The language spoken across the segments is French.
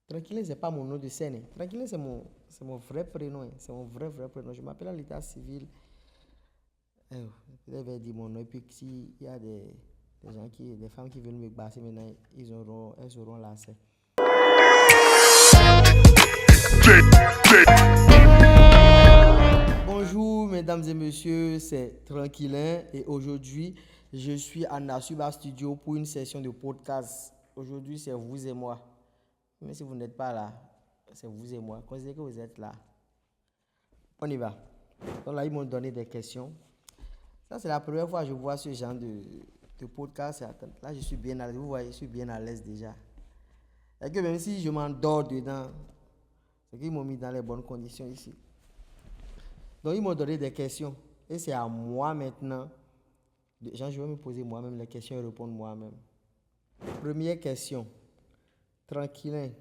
Tranquille, c'est pas mon nom de scène. Hein. Tranquille, c'est mon vrai prénom. Hein. C'est mon vrai prénom. Je m'appelle à l'état civil. Peut-être je vais dire mon nom. Et puis, s'il y a des femmes qui veulent me passer maintenant, elles auront l'accès. Bonjour, mesdames et messieurs, c'est Tranquillin. Et aujourd'hui, je suis à Nasuba Studio pour une session de podcast. Aujourd'hui, c'est vous et moi. Mais si vous n'êtes pas là, c'est vous et moi. Considérez que vous êtes là. On y va. Donc là, ils m'ont donné des questions. Ça, c'est la première fois que je vois ce genre de podcast. Là, je suis bien à l'aise. Vous voyez, je suis bien à l'aise déjà. Et que même si je m'endors dedans, c'est qu'ils m'ont mis dans les bonnes conditions ici. Donc, ils m'ont donné des questions. Et c'est à moi maintenant. Je vais me poser moi-même les questions et répondre moi-même. Première question. Tranquillin.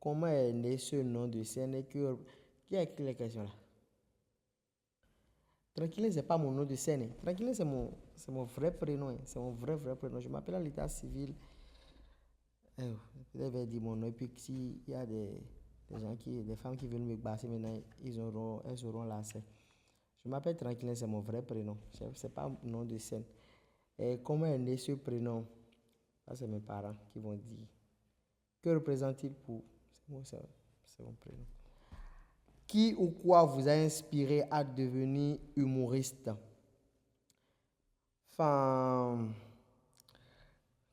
Comment est né ce nom de scène? Qui a écrit les questions là? Tranquillin, c'est pas mon nom de scène. Tranquillin, c'est mon vrai prénom. Hein. C'est mon vrai prénom. Je m'appelle à l'état civil. Peut-être je vais dire mon nom. Et puis, s'il y a des femmes qui veulent me passer maintenant, elles auront l'accès. Je m'appelle Tranquillin, c'est mon vrai prénom. C'est pas mon nom de scène. Et comment est né ce prénom? Ça, c'est mes parents qui vont dire. Que représente-t-il pour... C'est mon prénom. Qui ou quoi vous a inspiré à devenir humoriste? Enfin,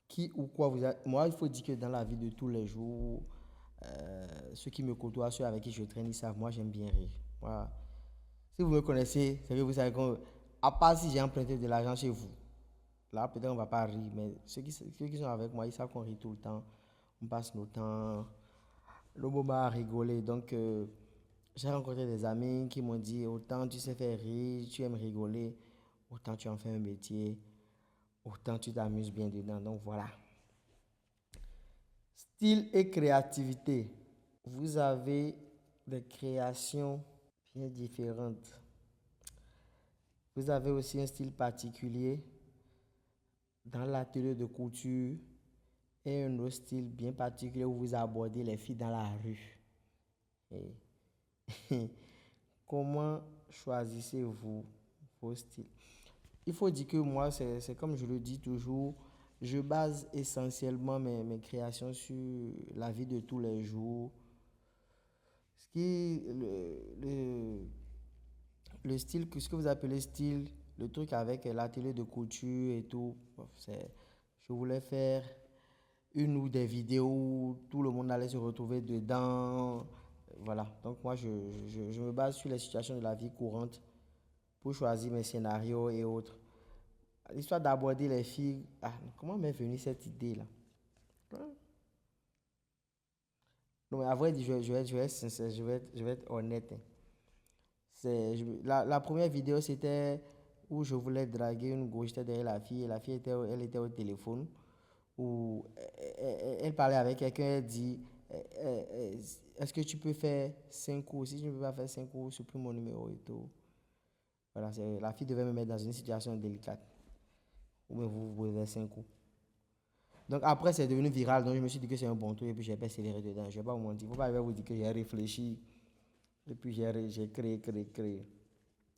qui ou quoi vous a... Moi, il faut dire que dans la vie de tous les jours, ceux qui me côtoient, ceux avec qui je traîne, ils savent, moi, j'aime bien rire. Voilà. Si vous me connaissez, c'est que vous savez à part si j'ai emprunté de l'argent chez vous, là, peut-être on ne va pas rire, mais ceux qui sont avec moi, ils savent qu'on rit tout le temps. On passe nos temps, le moment à rigoler. Donc, j'ai rencontré des amis qui m'ont dit, autant tu sais faire rire, tu aimes rigoler, autant tu en fais un métier, autant tu t'amuses bien dedans. Donc, voilà. Style et créativité. Vous avez des créations bien différentes. Vous avez aussi un style particulier dans l'atelier de couture et un autre style bien particulier où vous abordez les filles dans la rue. Et comment choisissez-vous vos styles? Il faut dire que moi, c'est comme je le dis toujours, je base essentiellement mes créations sur la vie de tous les jours. Le style, ce que vous appelez style, le truc avec l'atelier de couture et tout, je voulais faire une ou des vidéos où tout le monde allait se retrouver dedans. Voilà, donc moi je me base sur les situations de la vie courante pour choisir mes scénarios et autres. L'histoire d'aborder les filles, comment m'est venue cette idée-là? Non, mais à vrai dire, je vais être sincère, je vais être honnête. Hein. La première vidéo, c'était où je voulais draguer une go, j'étais derrière la fille, et la fille elle était au téléphone, où elle parlait avec quelqu'un, elle dit, est-ce que tu peux faire 5 coups? Si je ne peux pas faire 5 coups, supprime mon numéro et tout. Voilà, la fille devait me mettre dans une situation délicate. Ou bien vous pouvez faire 5 coups. Donc après, c'est devenu viral, donc je me suis dit que c'est un bon truc et puis j'ai persévéré dedans. Je ne vais pas vous mentir, il ne faut pas vous dire que j'ai réfléchi et puis j'ai créé.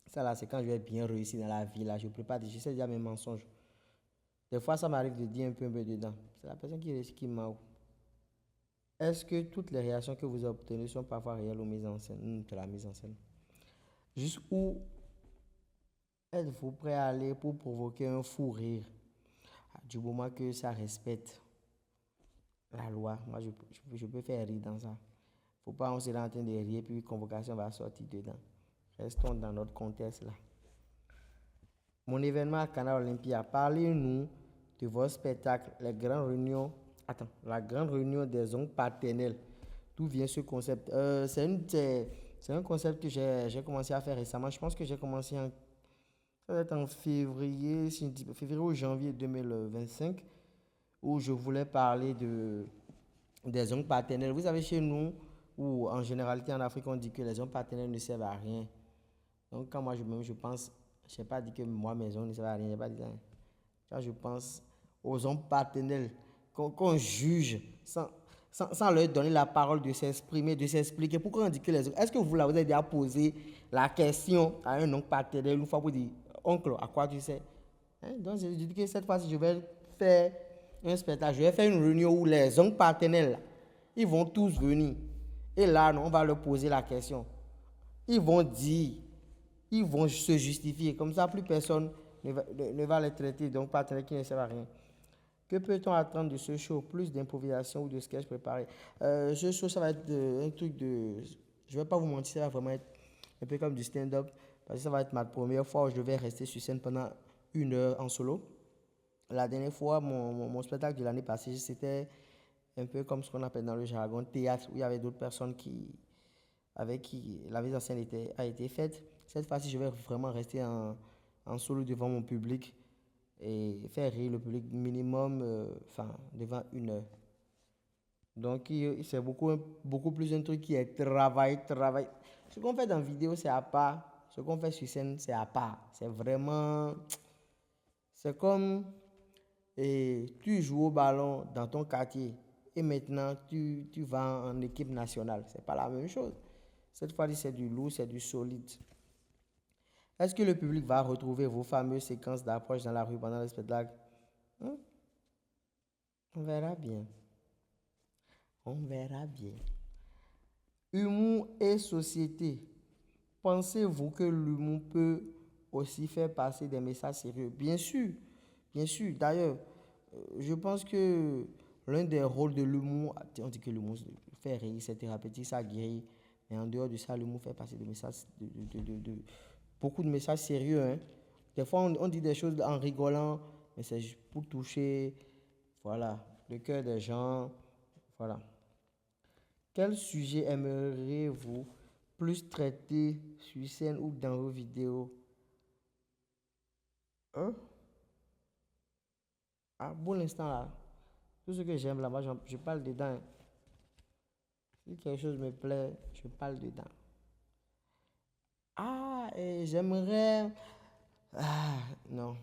Ça là, c'est quand je vais bien réussir dans la vie, là, je prépare, je sais déjà mes mensonges. Des fois, ça m'arrive de dire un peu dedans. C'est la personne qui réussit qui m'a. Est-ce que toutes les réactions que vous obtenez sont parfois réelles ou mises en scène? C'est la mise en scène. Jusqu'où êtes-vous prêt à aller pour provoquer un fou rire? Du moment que ça respecte la loi, moi je peux faire rire dans ça. Faut pas on sera en train de rire puis convocation va sortir dedans. Restons dans notre contexte là. Mon événement à Canal Olympia, parlez-nous de vos spectacles, la grande réunion des oncles paternels. D'où vient ce concept? C'est un concept que j'ai commencé à faire récemment. Je pense que j'ai commencé ça va être en février, février ou janvier 2025, où je voulais parler des oncles paternels. Vous savez, chez nous, ou en généralité en Afrique, on dit que les oncles paternels ne servent à rien. Donc, quand moi, je pense, je n'ai pas dit que moi, mes oncles ne servent à rien, je n'ai pas dit ça. Quand je pense aux oncles paternels, qu'on juge sans leur donner la parole de s'exprimer, de s'expliquer. Pourquoi on dit que les autres? Est-ce que vous avez déjà posé la question à un oncle paternel une fois pour dire, oncle, à quoi tu sais? Hein? Donc, je dis que cette fois-ci, je vais faire un spectacle, je vais faire une réunion où les oncles paternels, là, ils vont tous venir. Et là, on va leur poser la question. Ils vont dire, ils vont se justifier. Comme ça, plus personne ne va les traiter, donc partenaires qui ne servent à rien. Que peut-on attendre de ce show? Plus d'improvisation ou de sketch préparé? Ce show, ça va être un truc de... Je ne vais pas vous mentir, ça va vraiment être un peu comme du stand-up. Parce que ça va être ma première fois où je vais rester sur scène pendant 1 heure en solo. La dernière fois, mon spectacle de l'année passée, c'était un peu comme ce qu'on appelle dans le jargon théâtre, où il y avait d'autres personnes avec qui la mise en scène a été faite. Cette fois-ci, je vais vraiment rester en solo devant mon public et faire rire le public minimum, devant 1 heure. Donc, c'est beaucoup plus un truc qui est travail. Ce qu'on fait dans vidéo, c'est à part. Ce qu'on fait sur scène, c'est à part. C'est vraiment... C'est comme tu joues au ballon dans ton quartier et maintenant tu vas en équipe nationale. C'est pas la même chose. Cette fois-ci, c'est du lourd, c'est du solide. Est-ce que le public va retrouver vos fameuses séquences d'approche dans la rue pendant le spectacle? Hein? On verra bien. On verra bien. Humour et société. Pensez-vous que l'humour peut aussi faire passer des messages sérieux? Bien sûr, bien sûr. D'ailleurs, je pense que l'un des rôles de l'humour, on dit que l'humour fait rire, c'est thérapeutique, ça guérit. Mais en dehors de ça, l'humour fait passer des messages, beaucoup de messages sérieux. Hein. Des fois, on dit des choses en rigolant, mais c'est pour toucher, voilà, le cœur des gens. Voilà. Quel sujet aimeriez-vous plus traiter sur scène ou dans vos vidéos? Hein? Ah, pour l'instant, là, tout ce que j'aime là-bas, je parle dedans. Si quelque chose me plaît, je parle dedans. Ah, et j'aimerais... Ah, non.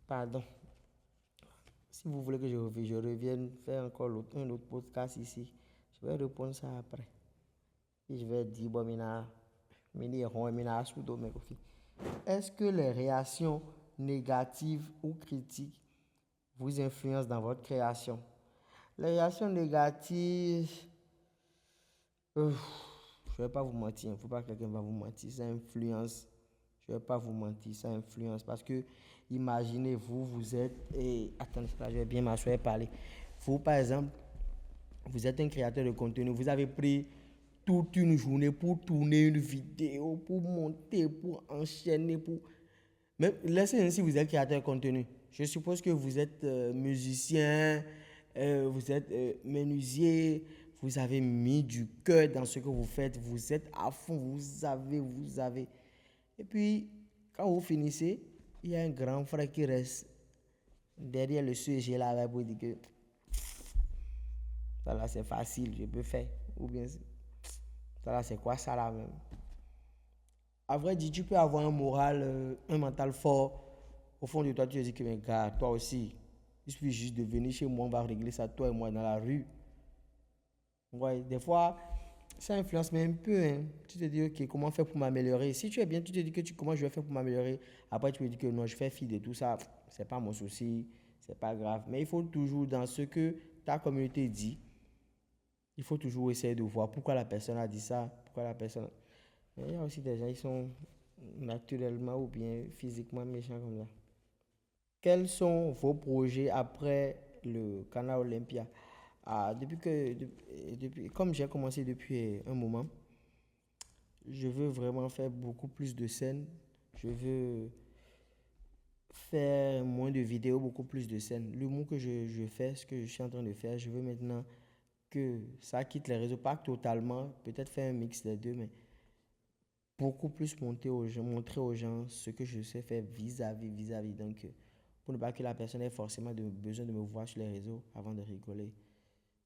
Pardon. Si vous voulez que je revienne faire encore un autre podcast ici, je vais répondre ça après. Et je vais dire, bon, est-ce que les réactions négatives ou critiques vous influencent dans votre création? Les réactions négatives, je ne vais pas vous mentir, il ne faut pas que quelqu'un va vous mentir, ça influence. Je ne vais pas vous mentir, ça influence parce que imaginez vous êtes, et attendez, je vais bien m'asseoir et parler. Vous, par exemple, vous êtes un créateur de contenu, vous avez pris toute une journée pour tourner une vidéo, pour monter, pour enchaîner, pour... Mais laissez ainsi, vous êtes créateur de contenu. Je suppose que vous êtes musicien, vous êtes menuisier, vous avez mis du cœur dans ce que vous faites, vous êtes à fond, vous avez. Et puis, quand vous finissez, il y a un grand frère qui reste derrière le sujet là pour dire que ça là c'est facile, je peux faire. Ou bien, ça là c'est quoi ça là même? À vrai dire, tu peux avoir un moral, un mental fort. Au fond de toi, tu te dis que, mais gars, toi aussi, il suffit juste de venir chez moi, on va régler ça, toi et moi, dans la rue. Ouais, des fois, ça influence mais un peu. Hein. Tu te dis, ok, comment faire pour m'améliorer? Si tu es bien, tu te dis que comment je vais faire pour m'améliorer. Après, tu me dis que non, je fais fi de tout ça. C'est pas mon souci, c'est pas grave. Mais il faut toujours, dans ce que ta communauté dit, il faut toujours essayer de voir pourquoi la personne a dit ça, pourquoi la personne... Mais il y a aussi des gens qui sont naturellement ou bien physiquement méchants comme ça. Quels sont vos projets après le Canal Olympia? Ah, comme j'ai commencé depuis un moment, je veux vraiment faire beaucoup plus de scènes. Je veux faire moins de vidéos, beaucoup plus de scènes. L'humour que je fais, ce que je suis en train de faire, je veux maintenant que ça quitte les réseaux, pas totalement, peut-être faire un mix des deux, mais beaucoup plus montrer aux gens ce que je sais faire vis-à-vis. Donc, pour ne pas que la personne ait forcément besoin de me voir sur les réseaux avant de rigoler.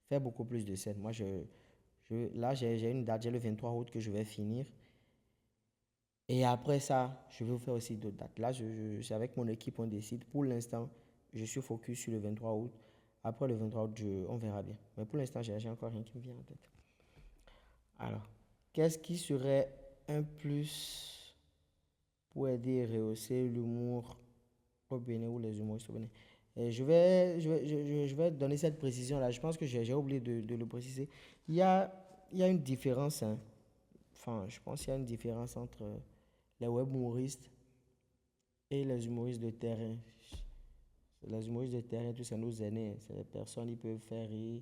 Faire beaucoup plus de scènes. Moi, là, j'ai une date, j'ai le 23 août que je vais finir. Et après ça, je vais vous faire aussi d'autres dates. Là, c'est avec mon équipe, on décide. Pour l'instant, je suis focus sur le 23 août. Après le 23 août, on verra bien. Mais pour l'instant, j'ai encore rien qui me vient en tête. Alors, qu'est-ce qui serait un plus pour aider à rehausser l'humour au Bénin ou les humoristes au Bénin? Et je vais donner cette précision-là. Je pense que j'ai oublié de le préciser. Il y a une différence, hein. Enfin, je pense qu'il y a une différence entre les web humoristes et les humoristes de terrain. Les humoristes de terrain, tout ça nous aînés. C'est les personnes qui peuvent faire rire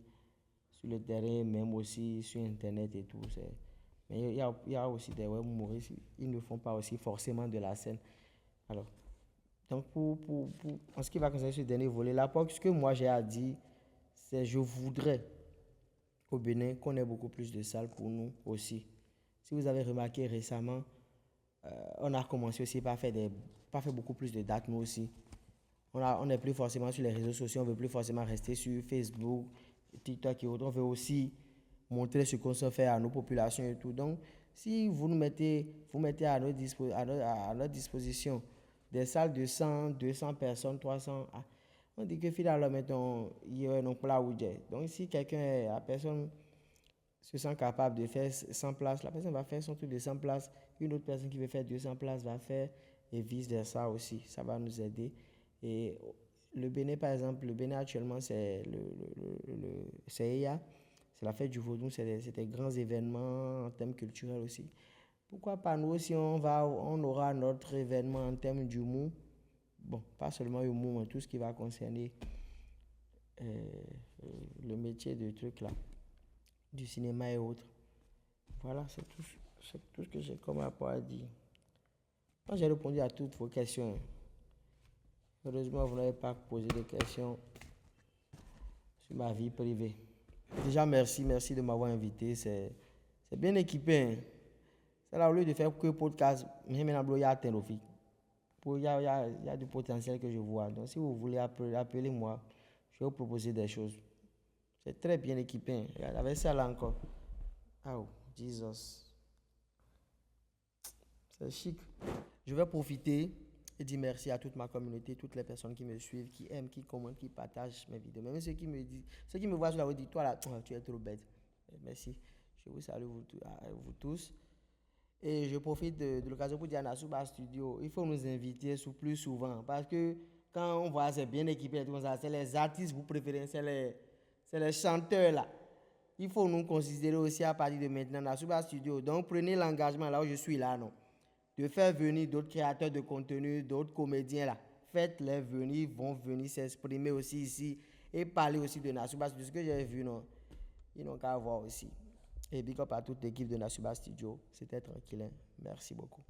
sur le terrain, même aussi sur Internet et tout. Mais il y a aussi des web humoristes, ils ne font pas aussi forcément de la scène. Alors, donc en ce qui va concerner ce dernier volet-là, ce que moi j'ai à dire, c'est je voudrais au Bénin qu'on ait beaucoup plus de salles pour nous aussi. Si vous avez remarqué récemment, on a commencé aussi par faire beaucoup plus de dates nous aussi. On n'est plus forcément sur les réseaux sociaux, on ne veut plus forcément rester sur Facebook, TikTok et autres. On veut aussi montrer ce qu'on sait faire à nos populations et tout. Donc, si vous mettez à notre disposition des salles de 100, 200 personnes, 300, on dit que finalement, mettons, il y a un emploi où j'ai. Donc, si la personne se sent capable de faire 100 places, la personne va faire son truc de 100 places. Une autre personne qui veut faire 200 places va faire et vice versa aussi. Ça va nous aider. Et le Bénin, par exemple, le Bénin actuellement, c'est EIA, c'est la fête du Vaudou, c'est des grands événements en termes culturels aussi. Pourquoi pas nous aussi, on aura notre événement en termes d'humour. Bon, pas seulement humour, mais tout ce qui va concerner le métier de trucs là, du cinéma et autres. Voilà, c'est tout ce que j'ai comme rapport à dire. Moi, j'ai répondu à toutes vos questions. Heureusement, vous n'avez pas posé de questions sur ma vie privée. Déjà, merci de m'avoir invité. C'est bien équipé. Hein. C'est là, au lieu de faire que podcast, il y a du potentiel que je vois. Donc, si vous voulez appelez-moi, je vais vous proposer des choses. C'est très bien équipé. Hein. Regarde, avec ça là encore. Oh, Jesus. C'est chic. Je vais profiter et dire merci à toute ma communauté, toutes les personnes qui me suivent, qui aiment, qui commentent, qui partagent mes vidéos. Même ceux qui me voient sur la route disent, toi là, tu es trop bête. Merci. Je vous salue vous tous. Et je profite de l'occasion pour dire à Nasuba Studio, il faut nous inviter plus souvent. Parce que quand on voit c'est bien équipé, c'est les artistes vous préférez, c'est les chanteurs là. Il faut nous considérer aussi à partir de maintenant Nasuba Studio. Donc prenez l'engagement là où je suis là, non. De faire venir d'autres créateurs de contenu, d'autres comédiens là. Faites-les venir, ils vont venir s'exprimer aussi ici et parler aussi de Nasuba Studio. Ce que j'ai vu, non, ils n'ont qu'à voir aussi. Et big up à toute l'équipe de Nasuba Studio. C'était tranquille. Hein. Merci beaucoup.